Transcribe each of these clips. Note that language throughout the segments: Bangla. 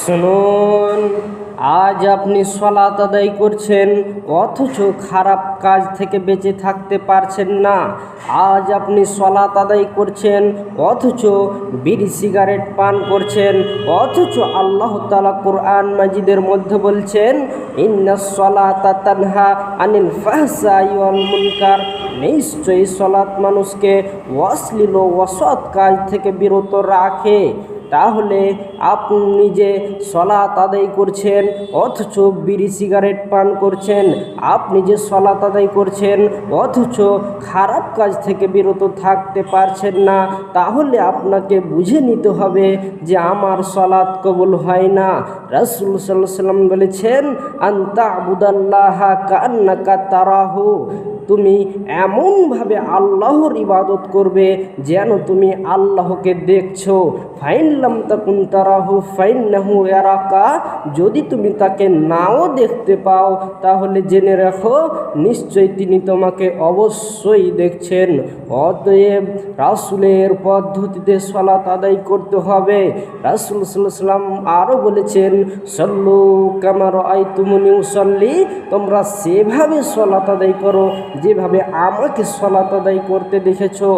শুনুন, আজ আপনি সালাত আদায় করছেন অথচ খারাপ কাজ থেকে বেঁচে থাকতে পারছেন না। আজ আপনি সালাত আদায় করছেন অথচ বিড়ি সিগারেট পান করছেন, অথচ আল্লাহ তাআলা কোরআন মাজিদের মধ্যে বলছেন ইন্নাস সালাতা তানহা আনিল ফাহশাই ওয়াল মুনকার। নিশ্চয়ই সালাত মানুষকে অশ্লীল ও অসৎ কাজ থেকে বিরত রাখে। তাহলে আপনি যে সালাত আদায় করছেন অথচ বিড়ি সিগারেট পান করছেন, আপনি যে সালাত আদায় করছেন অথচ খারাপ কাজ থেকে বিরত থাকতে পারছেন না, তাহলে আপনাকে বুঝে নিতে হবে যে আমার সালাত কবুল হয় না। রাসূল সাল্লাল্লাহু আলাইহি ওয়াসাল্লাম বলেছেন আনতা আবুদাল্লাহা কান্নাকা তারাহু, তুমি এমনভাবে আল্লাহর ইবাদত করবে যেন তুমি আল্লাহকে দেখছো। ফাইনলাম তাকুন তারাহু ফাইন্নাহু ইয়ারাকা, যদি তুমি তাকে নাও দেখতে পাও তাহলে জেনে রাখো নিশ্চয়ই তিনি তোমাকে অবশ্যই দেখছেন। অতএব রাসূলের পদ্ধতিতে সালাত আদায় করতে হবে। রাসূল সাল্লাল্লাহু আলাইহি ওয়াসাল্লাম আরও বলেছেন সল্লু কামা রাআইতুমুনি উসাল্লি, তোমরা সেভাবে সালাত আদায় করো যেভাবে আমাকে সালাত আদায় করতে দেখেছো।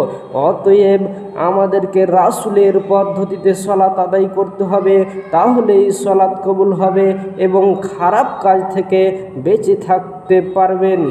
অতএব আমাদেরকে রাসূলের পদ্ধতিতে সালাত আদায় করতে হবে, তাহলেই সালাত কবুল হবে এবং খারাপ কাজ থেকে বেঁচে থাকতে পারবেন।